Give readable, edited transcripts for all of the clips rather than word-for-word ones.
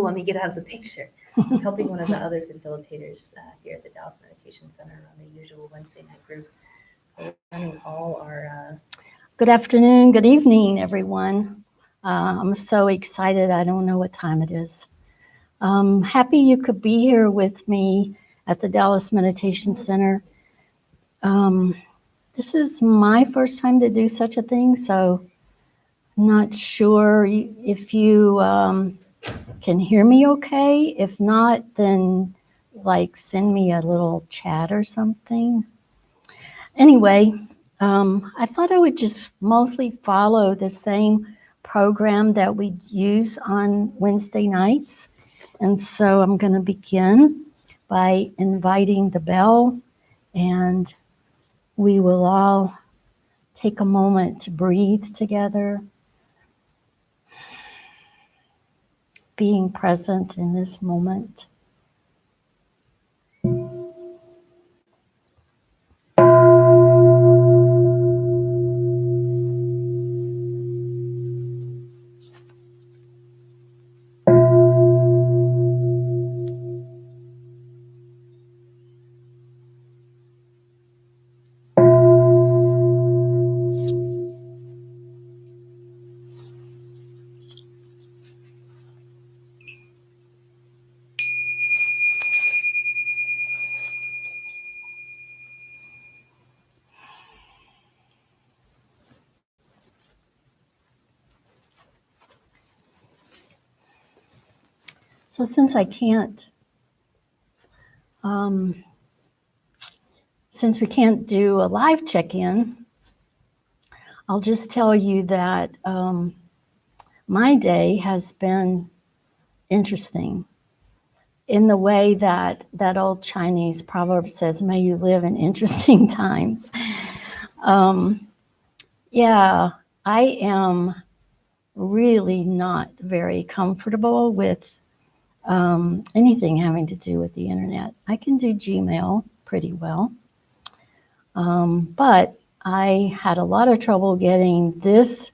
let me get out of the picture. I'm helping one of the other facilitators here at the Dallas Meditation Center on the usual Wednesday night group. We're running all our... Good afternoon, good evening, everyone. I'm so excited. I don't know what time it is. Happy you could be here with me at the Dallas Meditation Center. This is my first time to do such a thing, so I'm not sure if you can hear me okay. If not, then send me a little chat or something. Anyway, I thought I would just mostly follow the same program that we use on Wednesday nights. And so I'm going to begin by inviting the bell, and we will all take a moment to breathe together, being present in this moment. So since we can't do a live check-in, I'll just tell you that my day has been interesting in the way that old Chinese proverb says, may you live in interesting times. Yeah, I am really not very comfortable with anything having to do with the internet. I can do Gmail pretty well, but I had a lot of trouble getting this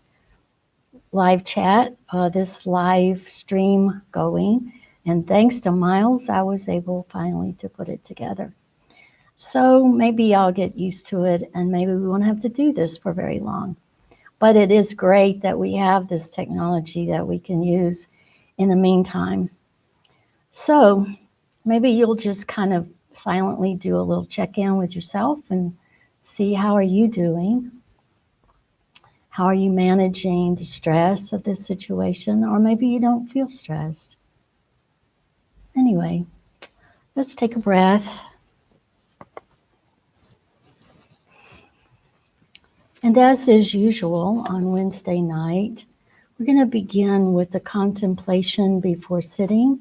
live chat, this live stream going, and thanks to Miles, I was able finally to put it together. So maybe I'll get used to it, and maybe we won't have to do this for very long. But it is great that we have this technology that we can use in the meantime. So maybe you'll just kind of silently do a little check-in with yourself and see how are you doing? How are you managing the stress of this situation? Or maybe you don't feel stressed. Anyway, let's take a breath. And as is usual on Wednesday night, we're going to begin with the contemplation before sitting,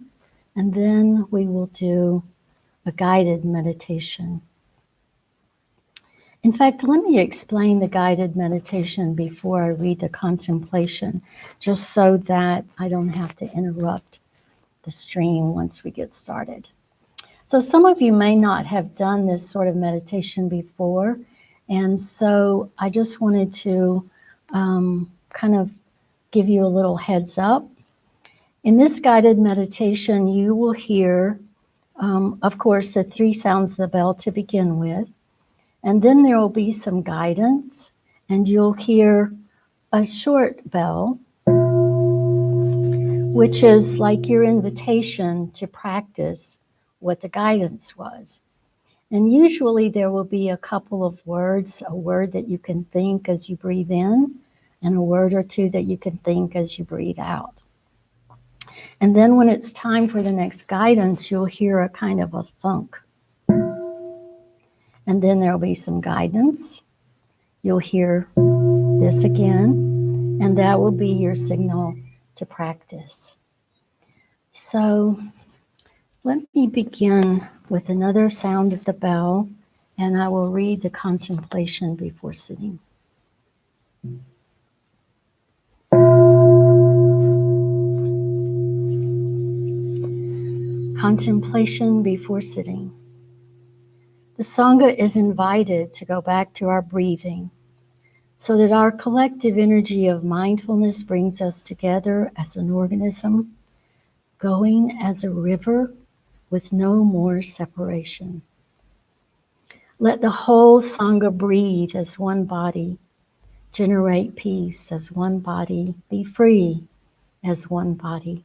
and then we will do a guided meditation. In fact, let me explain the guided meditation before I read the contemplation, just so that I don't have to interrupt the stream once we get started. So some of you may not have done this sort of meditation before, and so I just wanted to kind of give you a little heads up. In this guided meditation, you will hear, of course, the 3 sounds of the bell to begin with, and then there will be some guidance, and you'll hear a short bell, which is like your invitation to practice what the guidance was. And usually there will be a couple of words, a word that you can think as you breathe in, and a word or 2 that you can think as you breathe out. And then when it's time for the next guidance, you'll hear a kind of a thunk. And then there'll be some guidance. You'll hear this again, and that will be your signal to practice. So let me begin with another sound of the bell, and I will read the contemplation before sitting. Contemplation before sitting. The Sangha is invited to go back to our breathing so that our collective energy of mindfulness brings us together as an organism, going as a river with no more separation. Let the whole Sangha breathe as one body, generate peace as one body, be free as one body.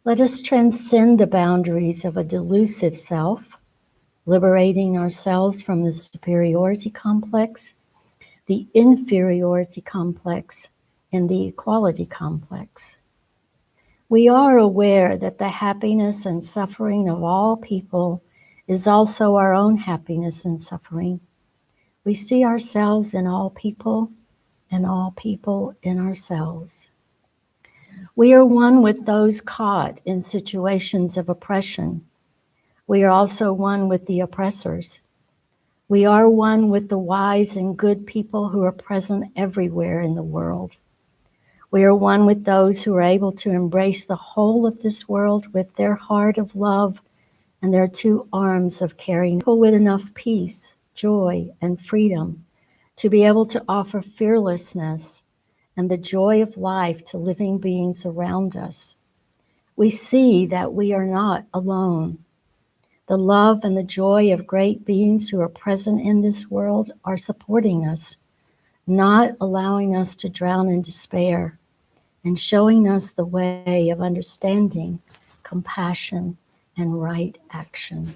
Let us transcend the boundaries of a delusive self, liberating ourselves from the superiority complex, the inferiority complex, and the equality complex. We are aware that the happiness and suffering of all people is also our own happiness and suffering. We see ourselves in all people and all people in ourselves. We are one with those caught in situations of oppression. We are also one with the oppressors. We are one with the wise and good people who are present everywhere in the world. We are one with those who are able to embrace the whole of this world with their heart of love and their two arms of caring, people with enough peace, joy, and freedom to be able to offer fearlessness and the joy of life to living beings around us. We see that we are not alone. The love and the joy of great beings who are present in this world are supporting us, not allowing us to drown in despair, and showing us the way of understanding, compassion, and right action.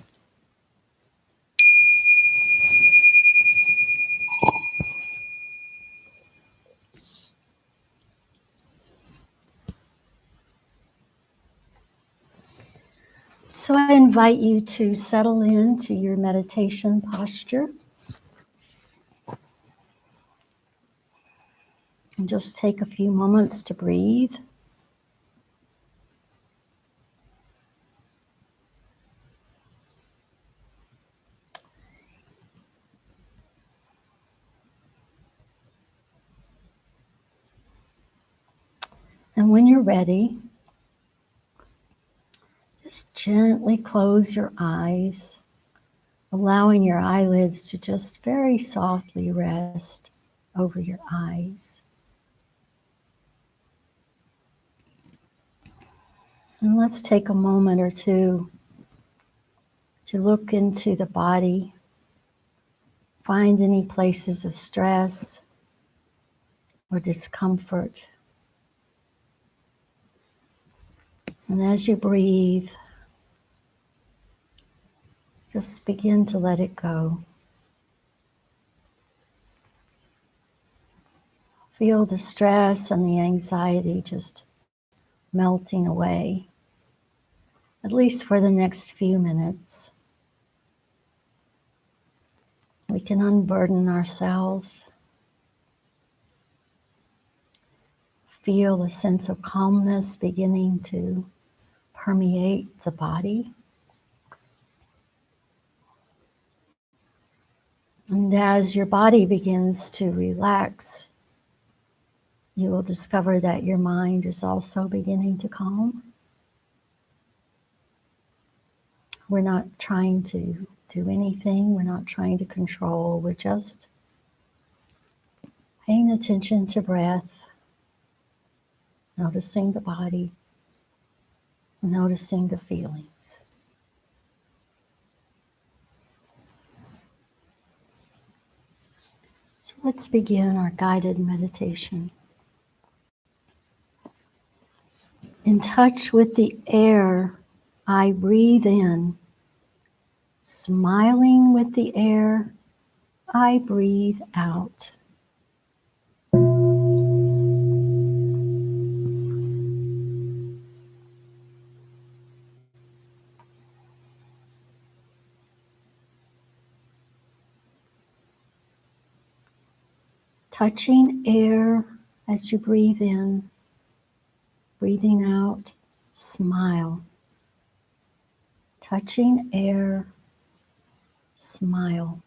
So I invite you to settle into your meditation posture and just take a few moments to breathe. And when you're ready, just gently close your eyes, allowing your eyelids to just very softly rest over your eyes. And let's take a moment or two to look into the body, find any places of stress or discomfort. And as you breathe, just begin to let it go. Feel the stress and the anxiety just melting away, at least for the next few minutes. We can unburden ourselves, feel a sense of calmness beginning to permeate the body. And as your body begins to relax, you will discover that your mind is also beginning to calm. We're not trying to do anything. We're not trying to control. We're just paying attention to breath, noticing the body, noticing the feelings. So let's begin our guided meditation. In touch with the air, I breathe in. Smiling with the air, I breathe out. Touching air as you breathe in, breathing out, smile. Touching air, smile.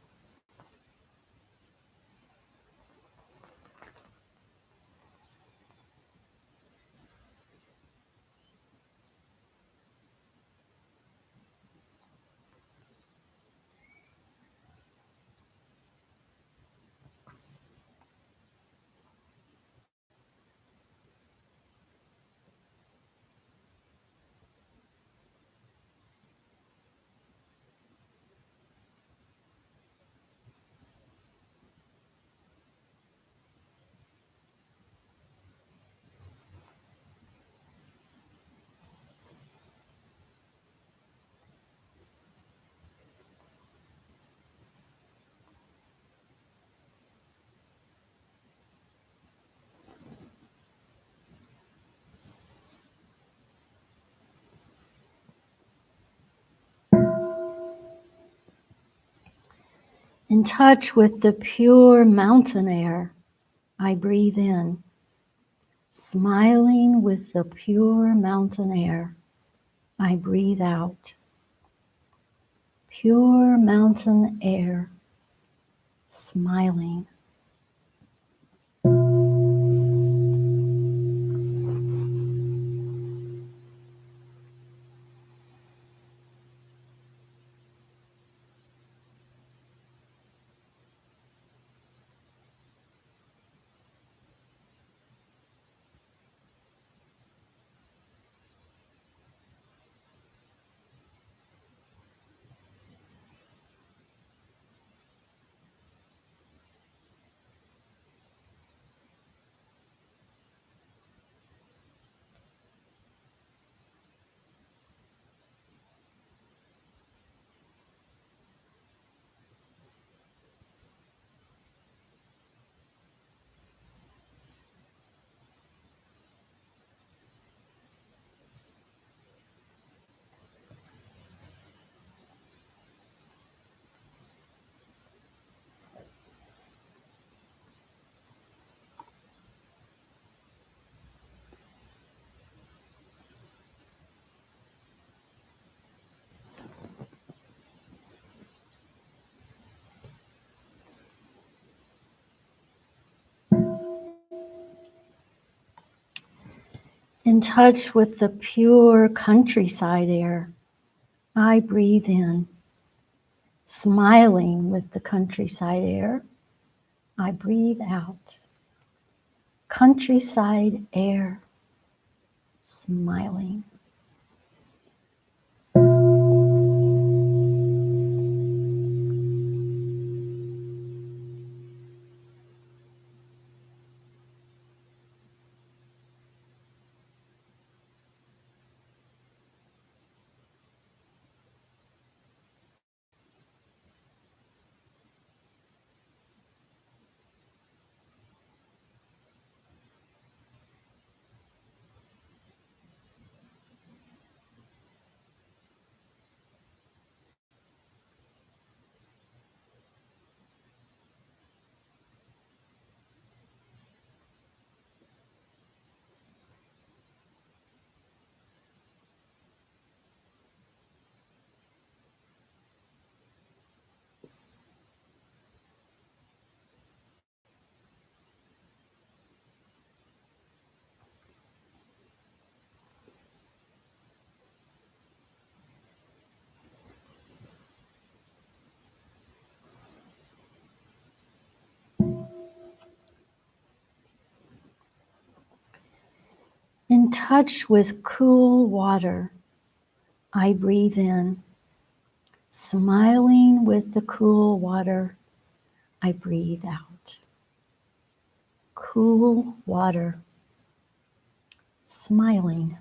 In touch with the pure mountain air, I breathe in. Smiling with the pure mountain air, I breathe out. Pure mountain air, smiling. In touch with the pure countryside air, I breathe in. Smiling with the countryside air, I breathe out. Countryside air, smiling. In touch with cool water, I breathe in. Smiling with the cool water, I breathe out. Cool water, smiling.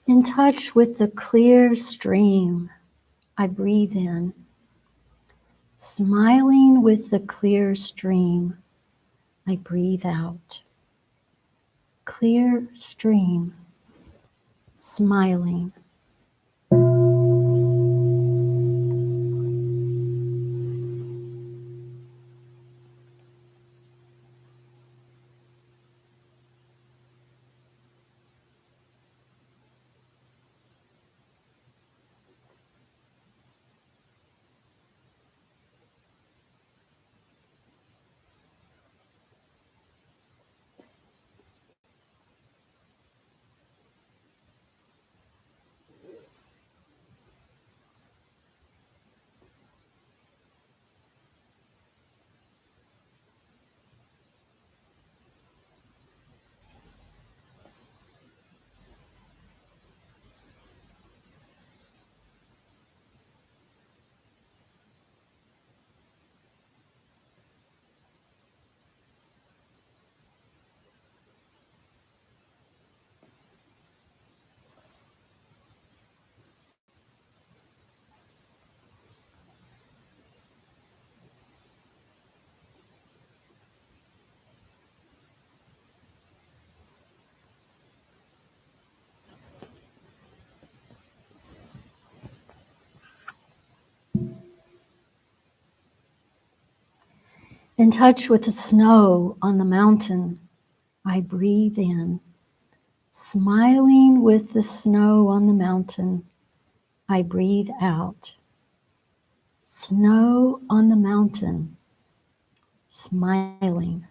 In touch with the clear stream, I breathe in. Smiling with the clear stream, I breathe out. Clear stream, smiling. In touch with the snow on the mountain, I breathe in. Smiling with the snow on the mountain, I breathe out. Snow on the mountain, smiling.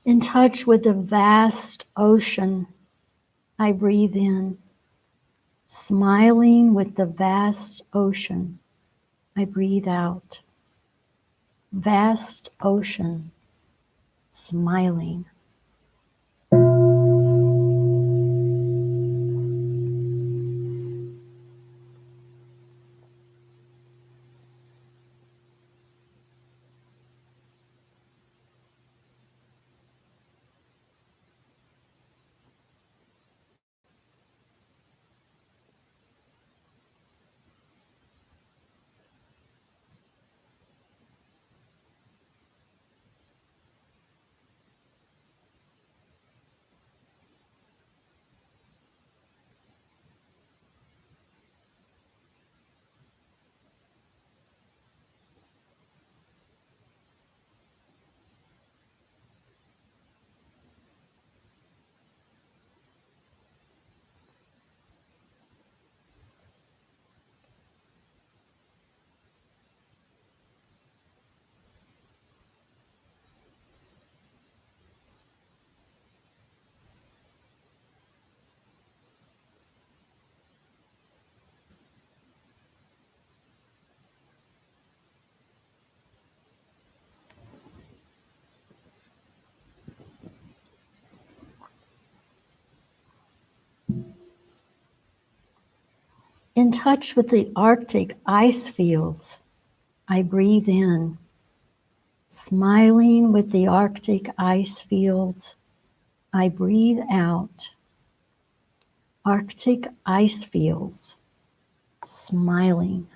In touch with the vast ocean, I breathe in. Smiling with the vast ocean, I breathe out. Vast ocean, smiling. In touch with the Arctic ice fields, I breathe in. Smiling with the Arctic ice fields, I breathe out. Arctic ice fields, smiling.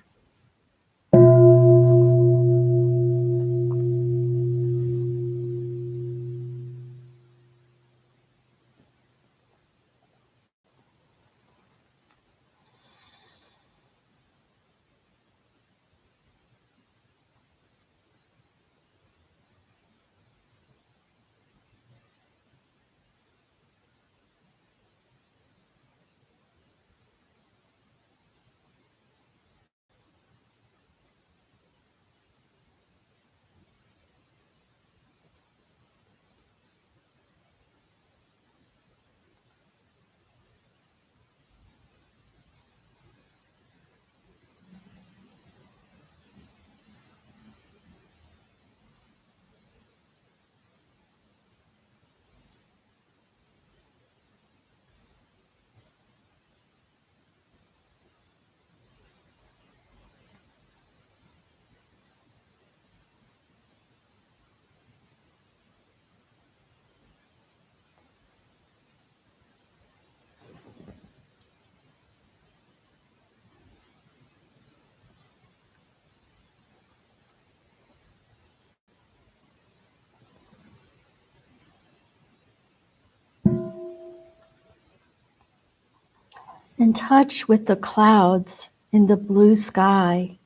In touch with the clouds in the blue sky,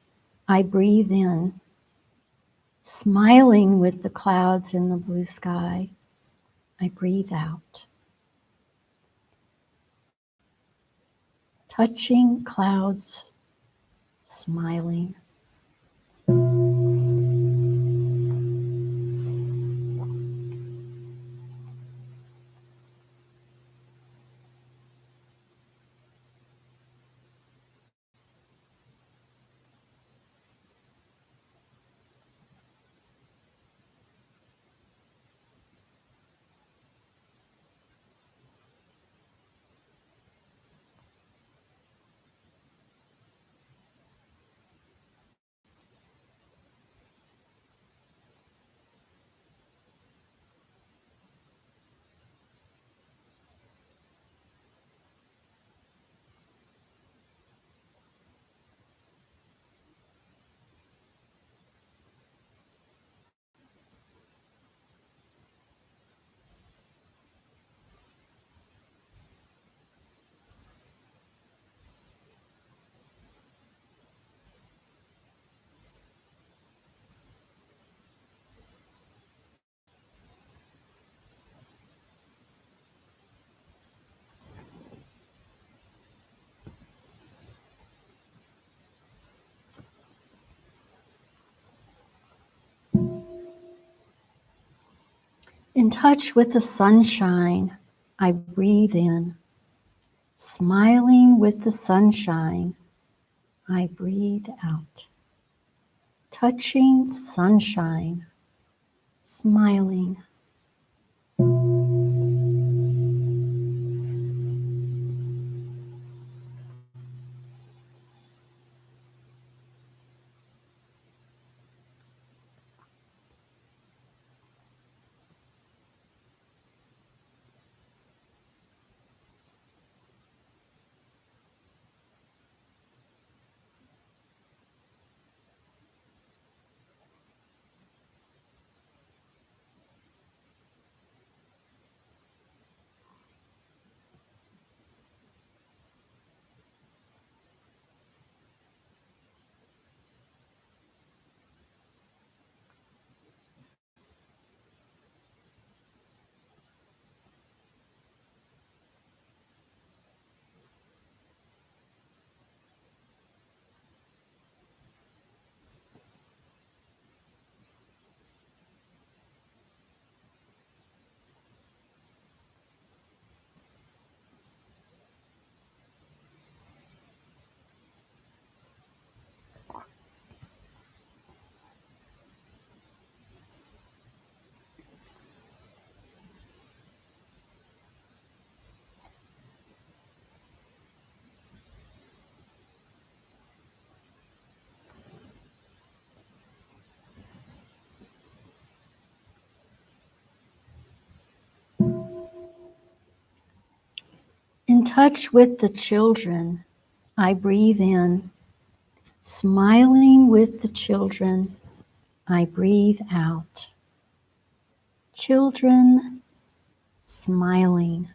I breathe in. Smiling with the clouds in the blue sky, I breathe out. Touching clouds, smiling. In touch with the sunshine, I breathe in. Smiling with the sunshine, I breathe out. Touching sunshine, smiling. In touch with the children, I breathe in. Smiling with the children, I breathe out. Children, smiling.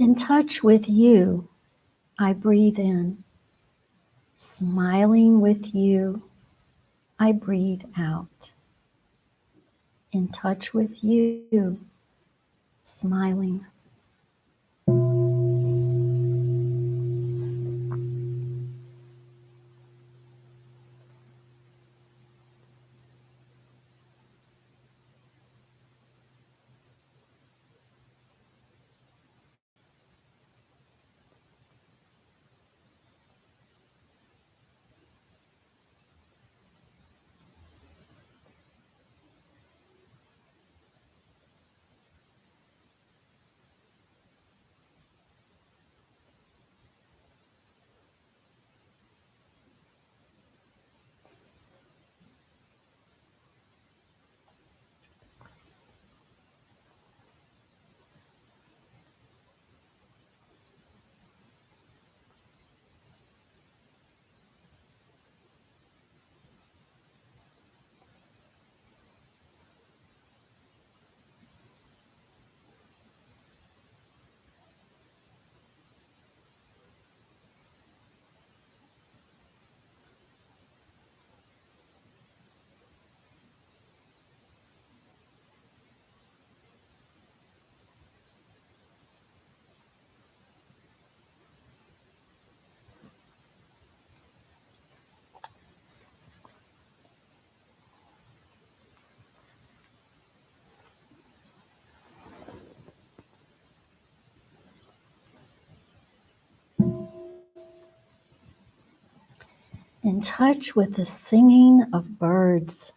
In touch with you, I breathe in. Smiling with you, I breathe out. In touch with you, smiling. In touch with the singing of birds,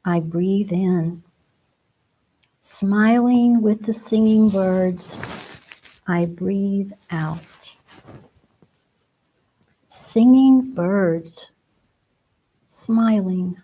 I breathe in. Smiling with the singing birds, I breathe out. Singing birds, smiling.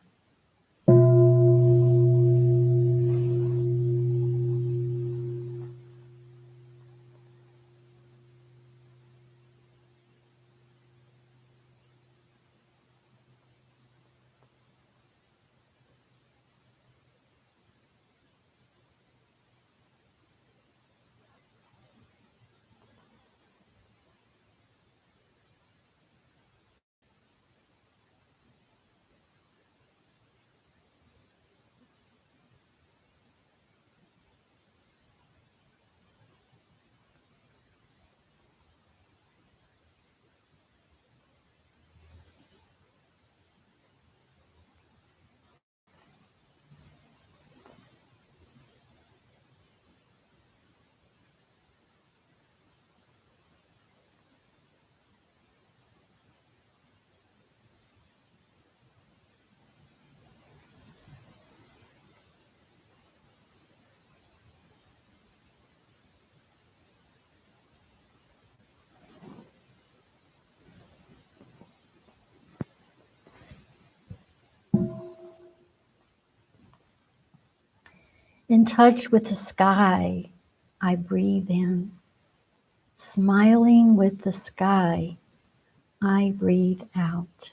In touch with the sky, I breathe in. Smiling with the sky, I breathe out.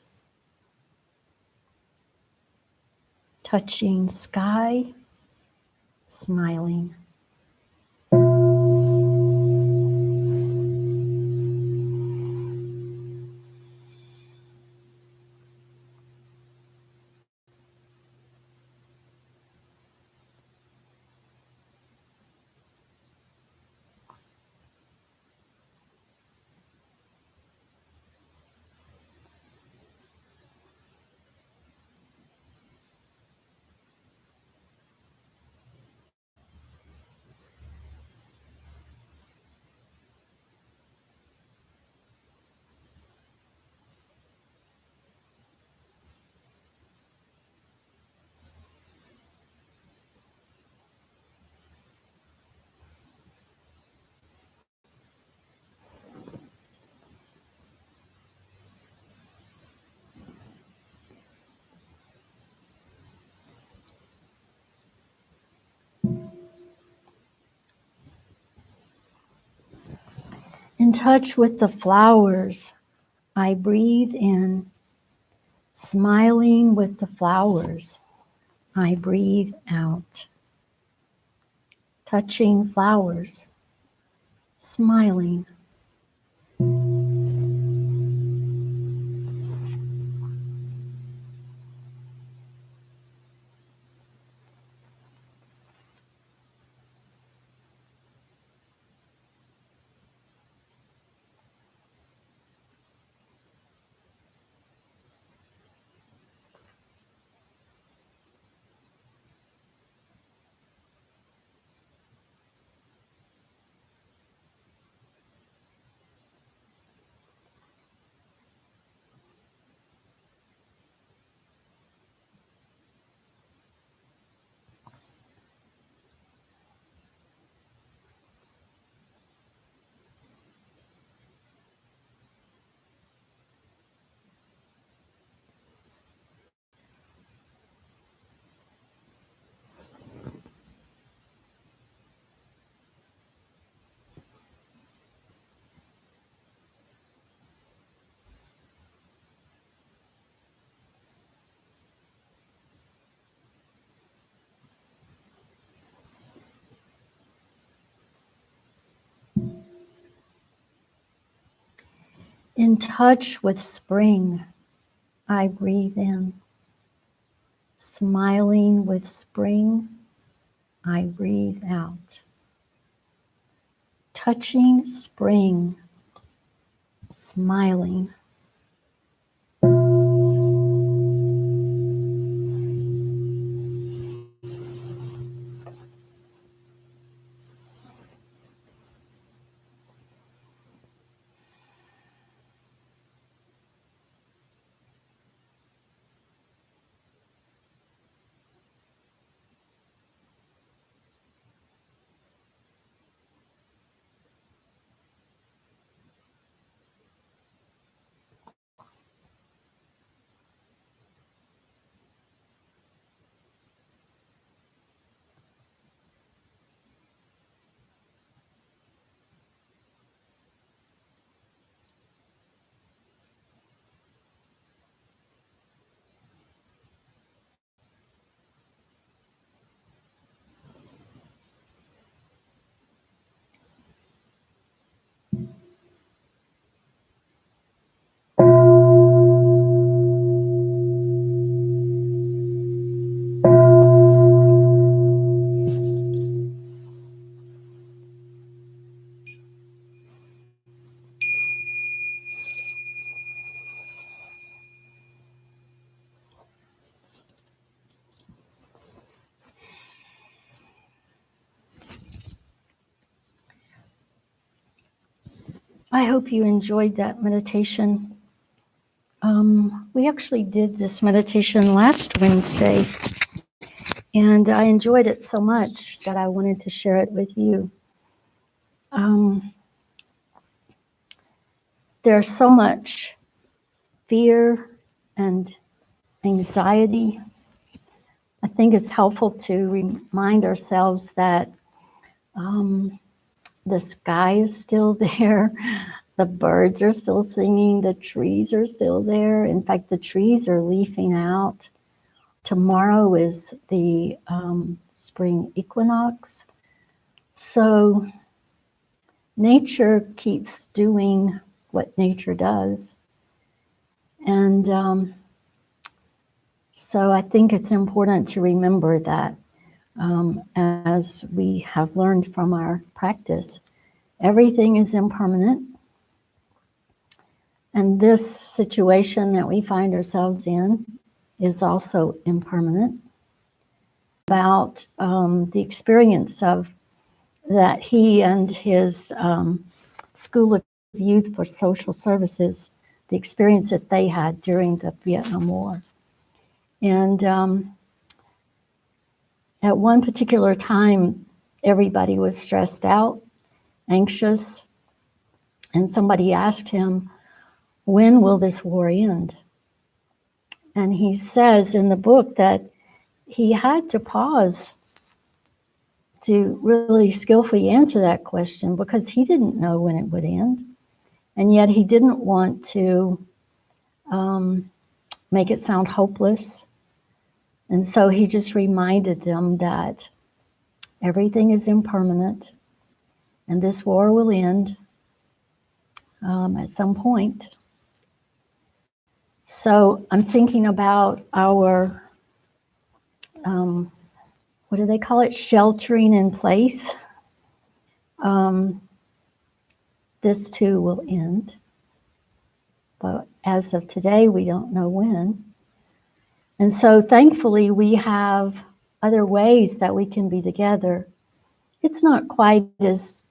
Touching sky, smiling. In touch with the flowers, I breathe in. Smiling with the flowers, I breathe out. Touching flowers, smiling. In touch with spring, I breathe in. Smiling with spring, I breathe out. Touching spring, smiling. I hope you enjoyed that meditation. We actually did this meditation last Wednesday, and I enjoyed it so much that I wanted to share it with you. There's so much fear and anxiety. I think it's helpful to remind ourselves that the sky is still there, the birds are still singing, the trees are still there. In fact, the trees are leafing out. Tomorrow is the spring equinox. So nature keeps doing what nature does. And so I think it's important to remember that as we have learned from our practice, everything is impermanent. And this situation that we find ourselves in is also impermanent. About the experience of that he and his School of Youth for Social Services, the experience that they had during the Vietnam War. And at one particular time, everybody was stressed out, anxious, and somebody asked him, when will this war end? And he says in the book that he had to pause to really skillfully answer that question because he didn't know when it would end. And yet he didn't want to make it sound hopeless. And so he just reminded them that everything is impermanent. and this war will end at some point. So I'm thinking about our, what do they call it? Sheltering in place. This too will end. But as of today, we don't know when. And so thankfully, we have other ways that we can be together. It's not quite as,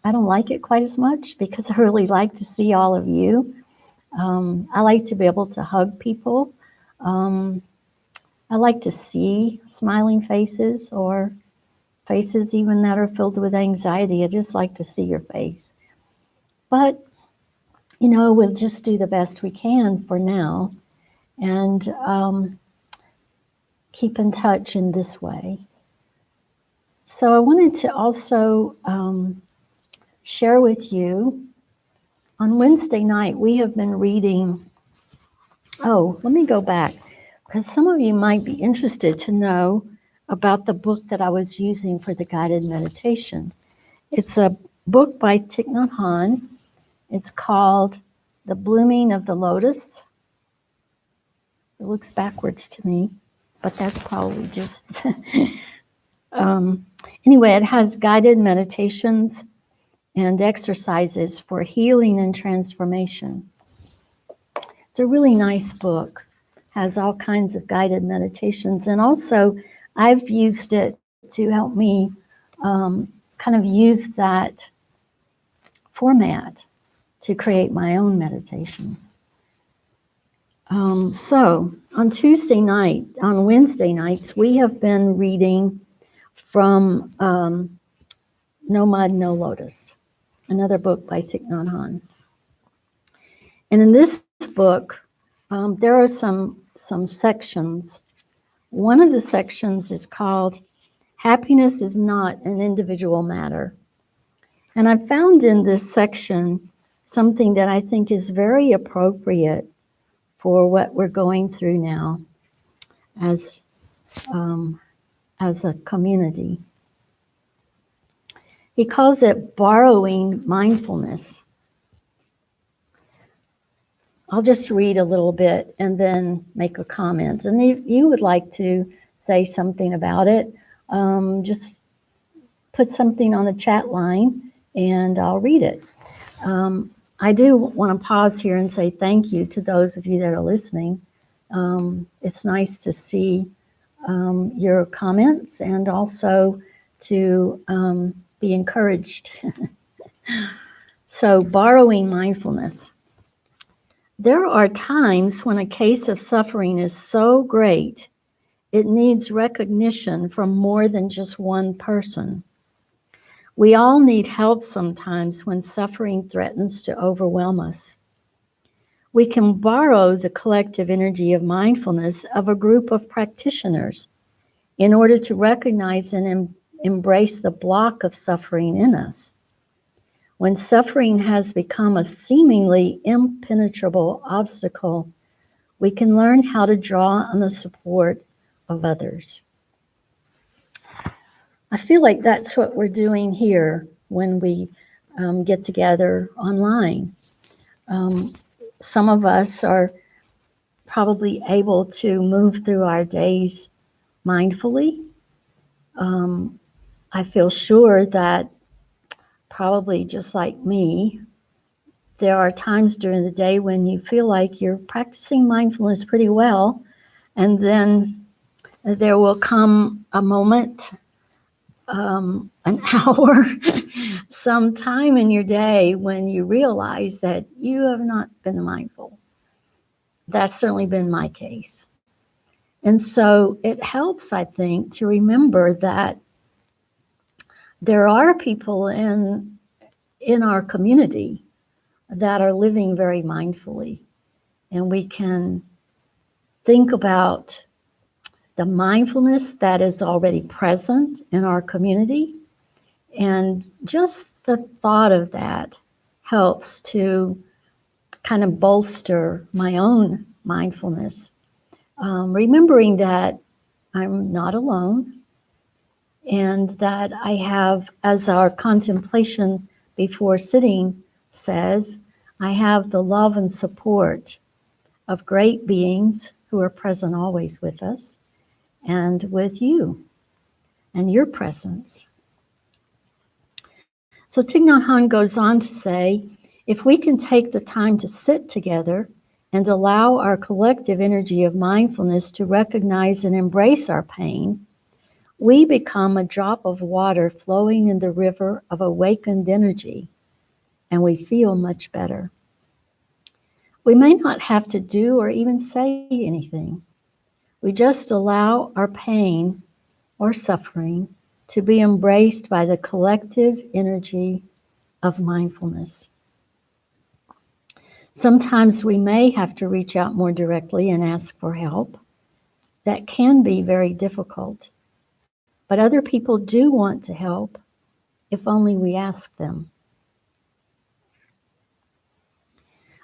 I don't like it quite as much because I really like to see all of you. I like to be able to hug people. I like to see smiling faces or faces even that are filled with anxiety. I just like to see your face. But, you know, we'll just do the best we can for now and keep in touch in this way. So I wanted to also share with you, on Wednesday night, we have been reading, let me go back, because some of you might be interested to know about the book that I was using for the guided meditation. It's a book by Thich Nhat Hanh. It's called The Blooming of the Lotus. It looks backwards to me, but that's probably just... Anyway, it has guided meditations and exercises for healing and transformation. It's a really nice book. Has all kinds of guided meditations, and also I've used it to help me kind of use that format to create my own meditations. So on Wednesday nights, we have been reading from No Mud, No Lotus, another book by Thich Nhat Hanh. And in this book, there are some sections. One of the sections is called Happiness is Not an Individual Matter. And I found in this section something that I think is very appropriate for what we're going through now as a community. He calls it borrowing mindfulness. I'll just read a little bit and then make a comment. And if you would like to say something about it, just put something on the chat line and I'll read it. I do want to pause here and say thank you to those of you that are listening. It's nice to see your comments and also to be encouraged. So, borrowing mindfulness. There are times when a case of suffering is so great, it needs recognition from more than just one person. We all need help sometimes when suffering threatens to overwhelm us. We can borrow the collective energy of mindfulness of a group of practitioners in order to recognize and embrace the block of suffering in us. When suffering has become a seemingly impenetrable obstacle, we can learn how to draw on the support of others. I feel like that's what we're doing here when we get together online. Some of us are probably able to move through our days mindfully. I feel sure that probably just like me, there are times during the day when you feel like you're practicing mindfulness pretty well, and then there will come a moment, an hour, some time in your day when you realize that you have not been mindful. That's certainly been my case. And so it helps, I think, to remember that there are people in our community that are living very mindfully. And we can think about the mindfulness that is already present in our community. And just the thought of that helps to kind of bolster my own mindfulness. Remembering that I'm not alone and that I have, as our contemplation before sitting says, I have the love and support of great beings who are present always with us and with you and your presence. So Thich Nhat Hanh goes on to say, if we can take the time to sit together and allow our collective energy of mindfulness to recognize and embrace our pain, we become a drop of water flowing in the river of awakened energy, and we feel much better. We may not have to do or even say anything. We just allow our pain or suffering to be embraced by the collective energy of mindfulness. Sometimes we may have to reach out more directly and ask for help. That can be very difficult. But other people do want to help if only we ask them.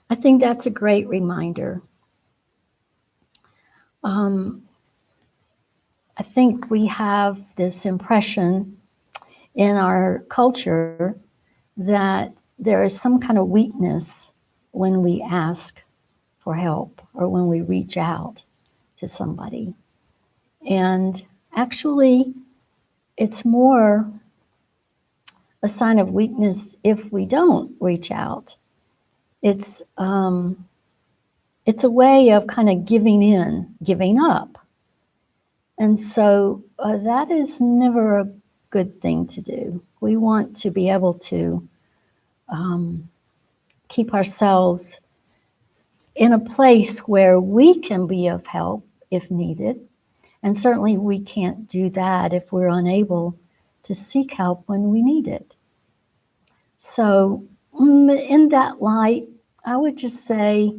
I think that's a great reminder. I think we have this impression in our culture that there is some kind of weakness when we ask for help or when we reach out to somebody. And actually, it's more a sign of weakness if we don't reach out. It's a way of kind of giving up. And so that is never a good thing to do. We want to be able to keep ourselves in a place where we can be of help if needed. And certainly we can't do that if we're unable to seek help when we need it. So in that light, I would just say,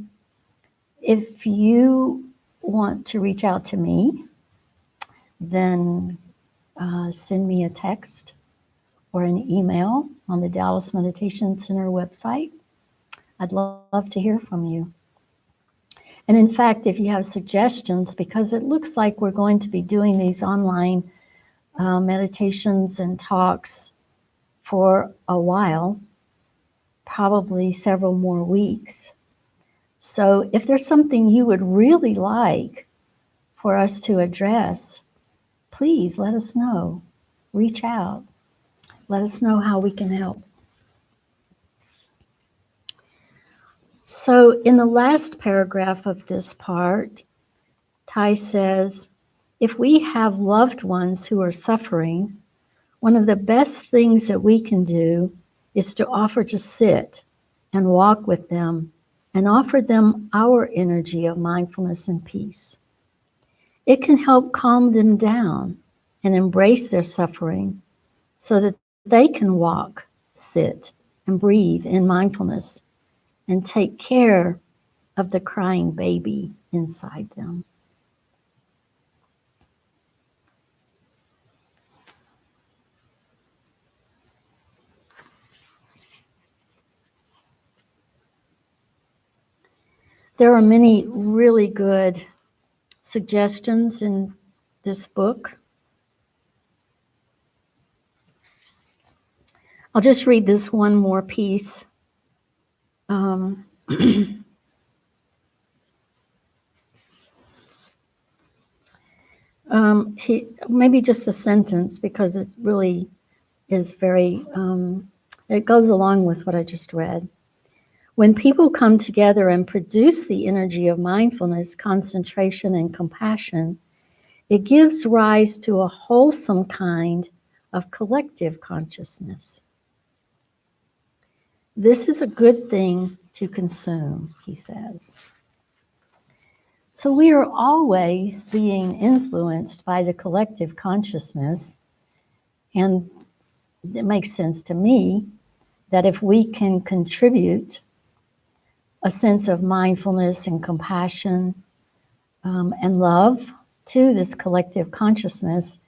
if you want to reach out to me, then send me a text or an email on the Dallas Meditation Center website. I'd love to hear from you. And in fact, if you have suggestions, because it looks like we're going to be doing these online meditations and talks for a while, probably several more weeks. So if there's something you would really like for us to address, please let us know. Reach out. Let us know how we can help. So in the last paragraph of this part, Thai says, if we have loved ones who are suffering, one of the best things that we can do is to offer to sit and walk with them and offer them our energy of mindfulness and peace. It can help calm them down and embrace their suffering so that they can walk, sit, and breathe in mindfulness and take care of the crying baby inside them. There are many really good suggestions in this book. I'll just read this one more piece. Maybe just a sentence, because it really is very, it goes along with what I just read. When people come together and produce the energy of mindfulness, concentration, and compassion, it gives rise to a wholesome kind of collective consciousness. This is a good thing to consume, he says. So we are always being influenced by the collective consciousness, and it makes sense to me that if we can contribute a sense of mindfulness and compassion and love to this collective consciousness,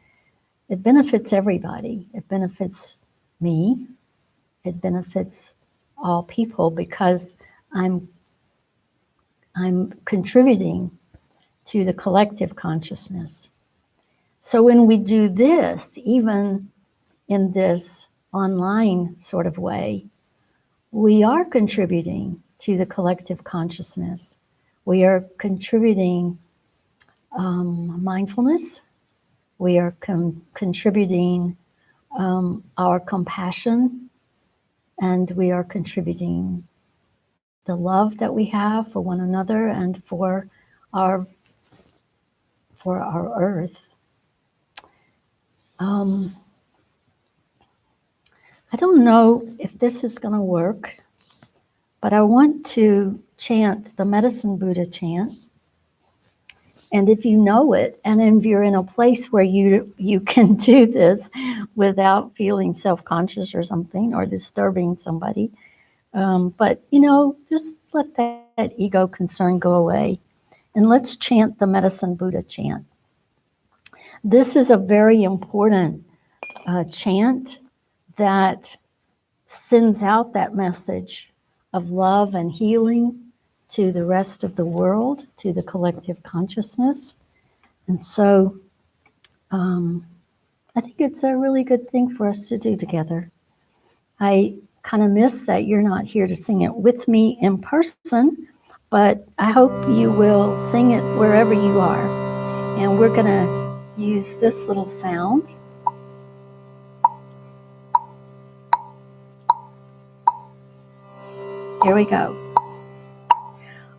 it benefits everybody. It benefits me. It benefits all people, because I'm contributing to the collective consciousness. So when we do this, even in this online sort of way, we are contributing to the collective consciousness. We are contributing mindfulness. We are contributing our compassion, and we are contributing the love that we have for one another and for our earth. I don't know if this is going to work, but I want to chant the Medicine Buddha chant. And if you know it, and if you're in a place where you can do this without feeling self-conscious or something or disturbing somebody, but just let that ego concern go away. And let's chant the Medicine Buddha chant. This is a very important chant that sends out that message of love and healing to the rest of the world, to the collective consciousness. And so I think it's a really good thing for us to do together. I kind of miss that you're not here to sing it with me in person, but I hope you will sing it wherever you are. And we're going to use this little sound. Here we go.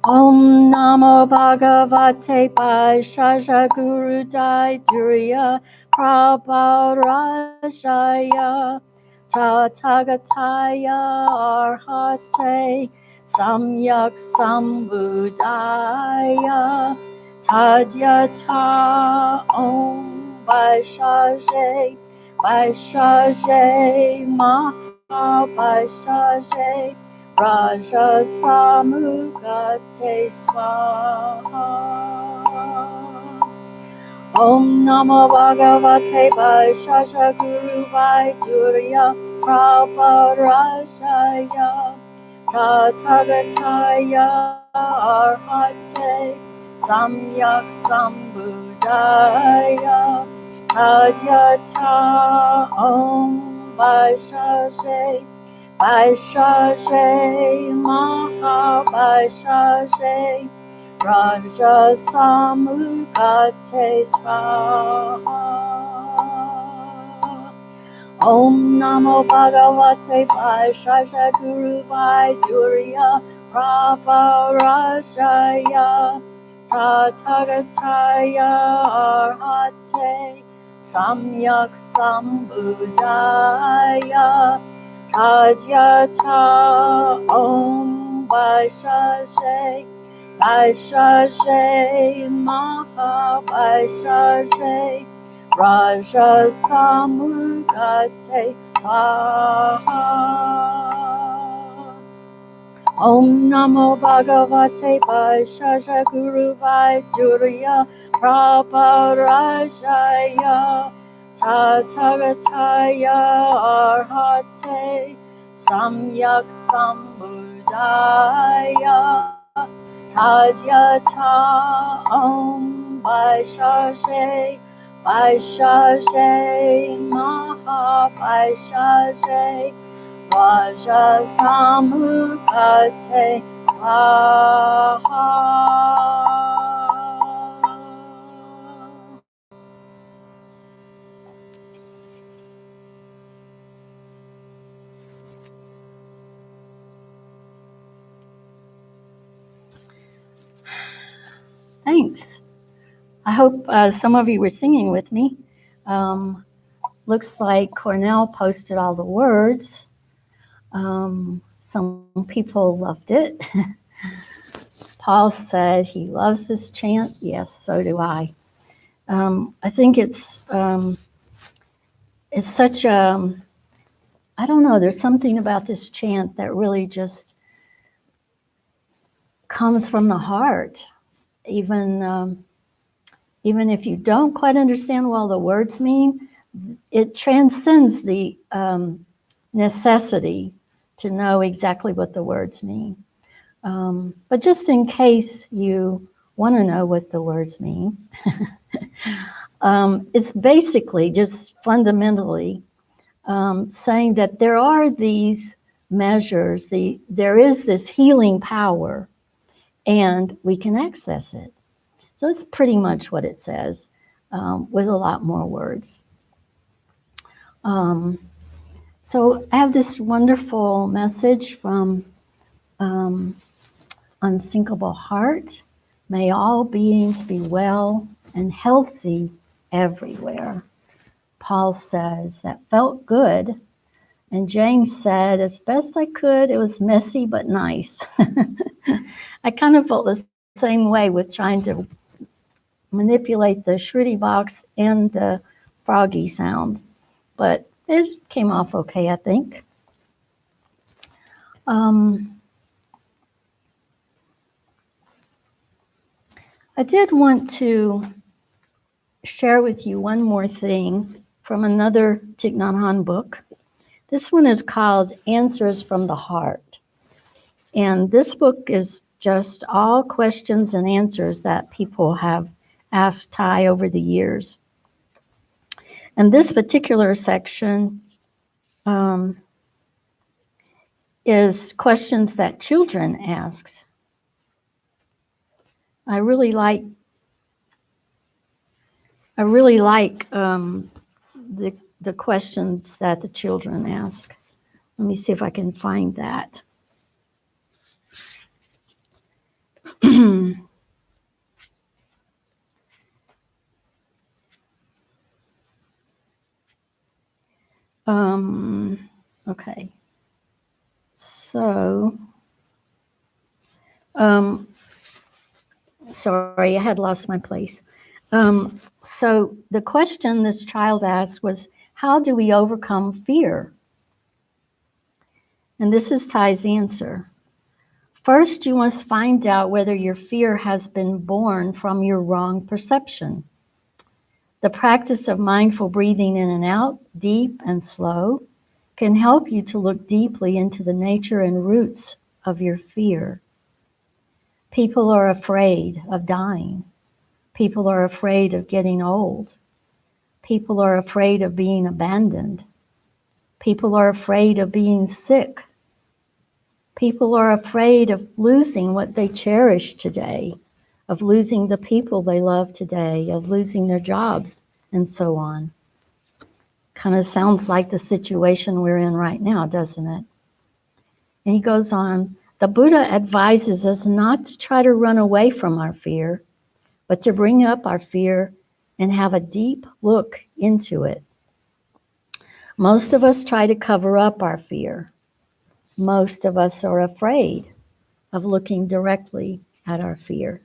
Om Namo Bhagavate Vaishya Guru Dai Durya Prabharashaya Tathagataya Arhate Samyak Sambuddhaya Tadyata Om Vaishya Maha Raja Samukate Swaha. Om Namo Bhagavate Vaishya Guru Vaidurya Prabharashaya Tathagataya Arhate Samyak Sambuddhaya Tadyata Om Vaishya Maha Raja Samukate Swaha. Om Namo Bhagavate Vaishya Guru Vaidurya Prabharashaya Tathagataya Arhate Samyak Sambuddhaya Tadyata Om Vaishya Maha Raja Samukate Swaha. Om Namo Bhagavate Vaishya Guru Vaidurya Prabharashaya Tathagataya Arhate Samyak Sambuddhaya Tadyata Om Vaishya Maha Raja Samukate Swaha. Thanks. I hope some of you were singing with me. Looks like Cornell posted all the words. Some people loved it. Paul said he loves this chant. Yes, so do I. I think it's such a, I don't know, there's something about this chant that really just comes from the heart. Even if you don't quite understand what all the words mean, it transcends the necessity to know exactly what the words mean. But just in case you want to know what the words mean, It's basically just fundamentally saying that there are these measures, there is this healing power, and we can access it. So that's pretty much what it says, with a lot more words. So I have this wonderful message from Unsinkable Heart. May all beings be well and healthy everywhere. Paul says, that felt good. And James said, as best I could, it was messy but nice. I kind of felt the same way with trying to manipulate the Shruti box and the froggy sound, but it came off okay, I think. I did want to share with you one more thing from another Thich Nhat Hanh book. This one is called Answers from the Heart. And this book is just all questions and answers that people have asked Thai over the years. And this particular section is questions that children ask. I really like the questions that the children ask. Let me see if I can find that. Okay. So, sorry, I had lost my place. So the question this child asked was, how do we overcome fear? And this is Thai's answer. First, you must find out whether your fear has been born from your wrong perception. The practice of mindful breathing in and out, deep and slow, can help you to look deeply into the nature and roots of your fear. People are afraid of dying. People are afraid of getting old. People are afraid of being abandoned. People are afraid of being sick. People are afraid of losing what they cherish today, of losing the people they love today, of losing their jobs, and so on. Kind of sounds like the situation we're in right now, doesn't it? And he goes on, the Buddha advises us not to try to run away from our fear, but to bring up our fear and have a deep look into it. Most of us try to cover up our fear. Most of us are afraid of looking directly at our fear.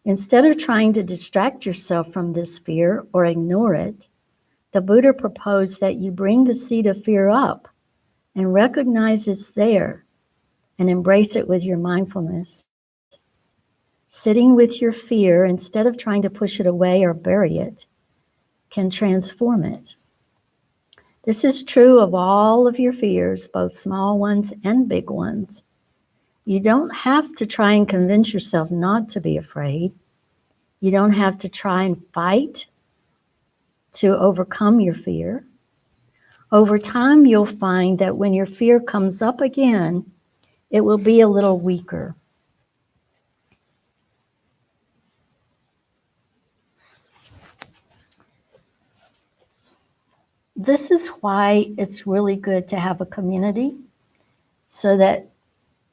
Instead of trying to distract yourself from this fear or ignore it, the Buddha proposed that you bring the seed of fear up and recognize it's there and embrace it with your mindfulness. Sitting with your fear instead of trying to push it away or bury it can transform it. This is true of all of your fears, both small ones and big ones. You don't have to try and convince yourself not to be afraid. You don't have to try and fight to overcome your fear. Over time, you'll find that when your fear comes up again, it will be a little weaker. This is why it's really good to have a community, so that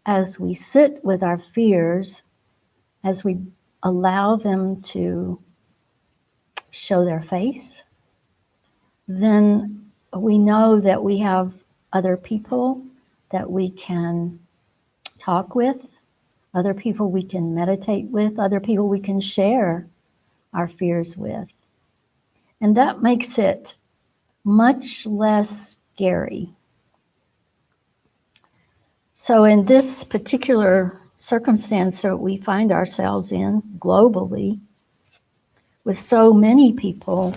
as we sit with our fears, as we allow them to show their face, then we know that we have other people that we can talk with, other people we can meditate with, other people we can share our fears with. And that makes it much less scary. So in this particular circumstance that we find ourselves in globally, with so many people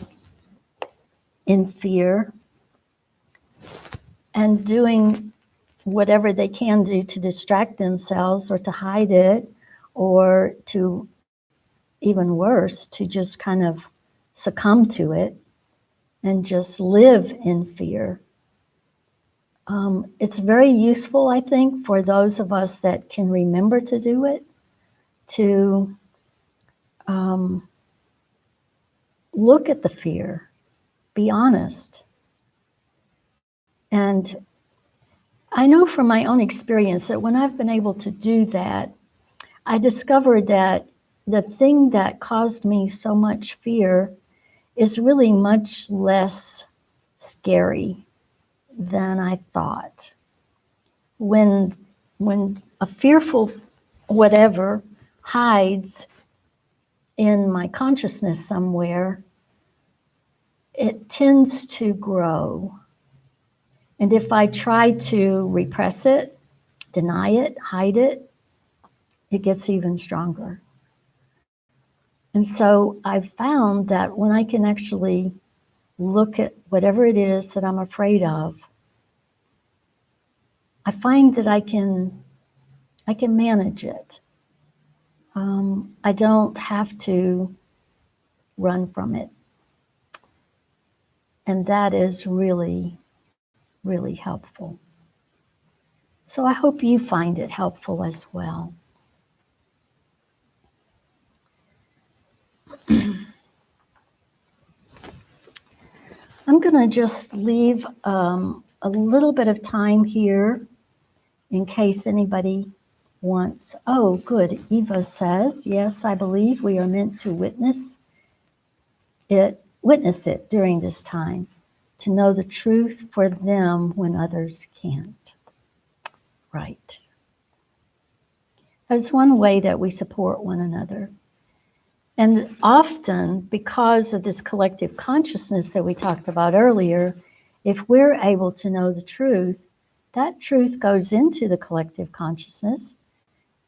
in fear and doing whatever they can do to distract themselves or to hide it, or to, even worse, to just kind of succumb to it and just live in fear. It's very useful, I think, for those of us that can remember to do it, to look at the fear, be honest. And I know from my own experience that when I've been able to do that, I discovered that the thing that caused me so much fear is really much less scary than I thought. When a fearful whatever hides in my consciousness somewhere, it tends to grow. And if I try to repress it, deny it, hide it, it gets even stronger. And so I've found that when I can actually look at whatever it is that I'm afraid of, I find that I can manage it. I don't have to run from it. And that is really, really helpful. So I hope you find it helpful as well. I'm going to just leave a little bit of time here in case anybody wants. Oh, good. Eva says, yes, I believe we are meant to witness it during this time, to know the truth for them when others can't. Right. That's one way that we support one another. And often, because of this collective consciousness that we talked about earlier, if we're able to know the truth, that truth goes into the collective consciousness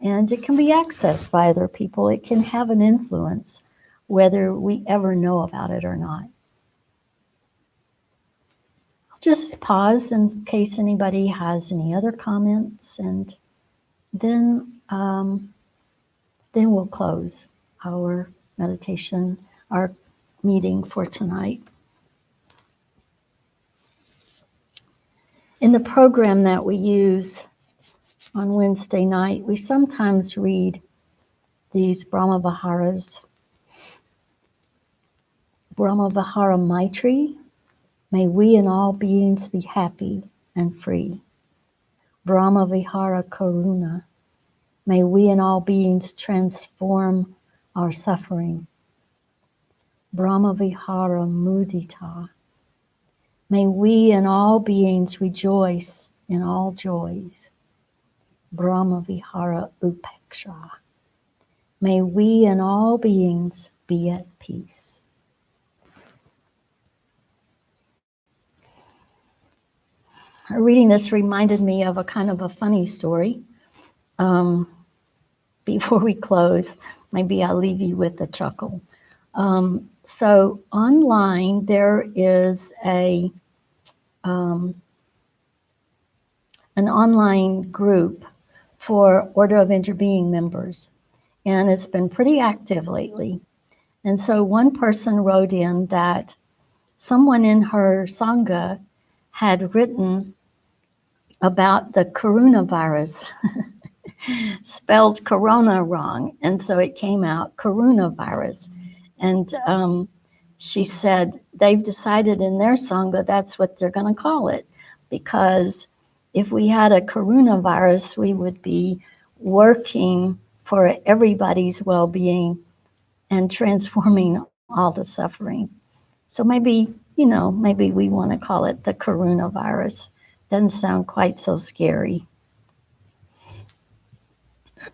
and it can be accessed by other people. It can have an influence, whether we ever know about it or not. I'll just pause in case anybody has any other comments, and then we'll close our meditation, our meeting for tonight. In the program that we use on Wednesday night, we sometimes read these Brahma Viharas. Brahma Vihara Maitri, may we and all beings be happy and free. Brahma Vihara Karuna, may we and all beings transform our suffering. Brahma Vihara Mudita, may we and all beings rejoice in all joys. Brahma Vihara Upeksha, may we and all beings be at peace. Reading this reminded me of a kind of a funny story. Before we close, maybe I'll leave you with a chuckle. So online there is an online group for Order of Interbeing members, and it's been pretty active lately. And so one person wrote in that someone in her Sangha had written about the coronavirus, spelled corona wrong, and so it came out coronavirus. And she said they've decided in their Sangha that's what they're going to call it, because if we had a coronavirus, we would be working for everybody's well-being and transforming all the suffering. So maybe, maybe we want to call it the coronavirus. Doesn't sound quite so scary.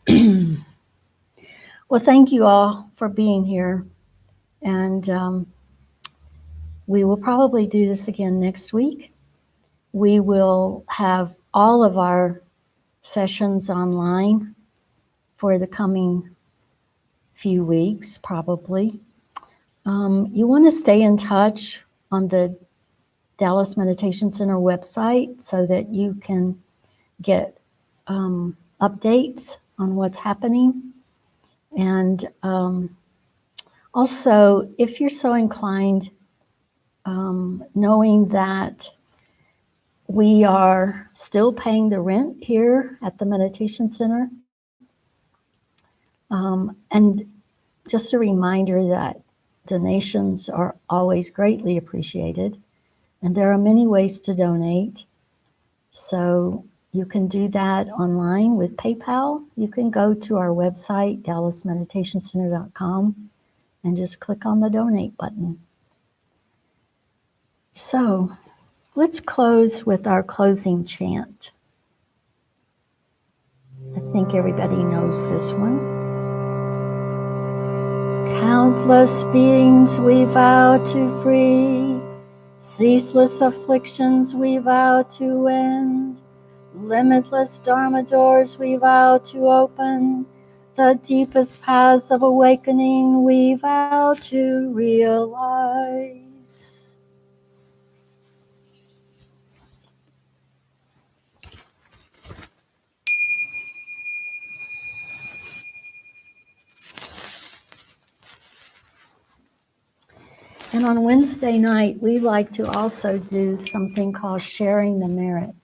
Well, thank you all for being here. And we will probably do this again next week. We will have all of our sessions online for the coming few weeks, probably. You want to stay in touch on the Dallas Meditation Center website so that you can get updates on what's happening. And Also, if you're so inclined, knowing that we are still paying the rent here at the meditation center, and just a reminder that donations are always greatly appreciated, and there are many ways to donate. So you can do that online with PayPal. You can go to our website, dallasmeditationcenter.com, and just click on the donate button. So let's close with our closing chant. I think everybody knows this one. Countless beings we vow to free, ceaseless afflictions we vow to end, limitless Dharma doors we vow to open, the deepest paths of awakening we vow to realize. And on Wednesday night, we like to also do something called sharing the merit.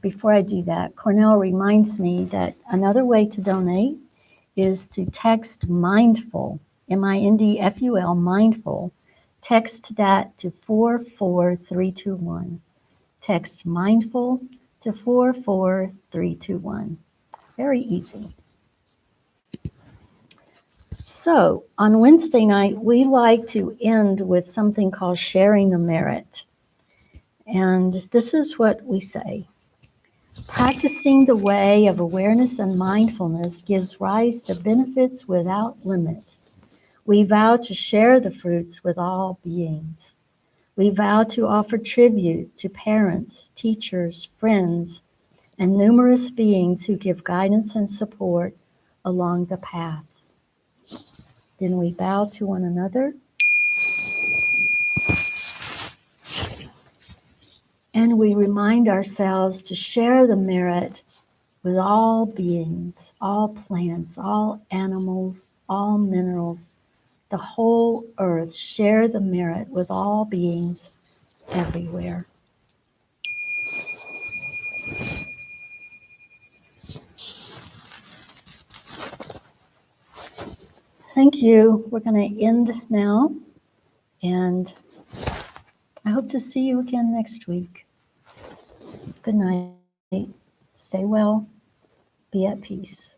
Before I do that, Cornell reminds me that another way to donate is to text mindful, MINDFUL, mindful. Text that to 44321. Text mindful to 44321. Very easy. So on Wednesday night, we like to end with something called sharing the merit. And this is what we say. Practicing the way of awareness and mindfulness gives rise to benefits without limit. We vow to share the fruits with all beings. We vow to offer tribute to parents, teachers, friends, and numerous beings who give guidance and support along the path. Then we bow to one another. And we remind ourselves to share the merit with all beings, all plants, all animals, all minerals, the whole earth. Share the merit with all beings everywhere. Thank you. We're going to end now, and I hope to see you again next week. Good night. Stay well. Be at peace.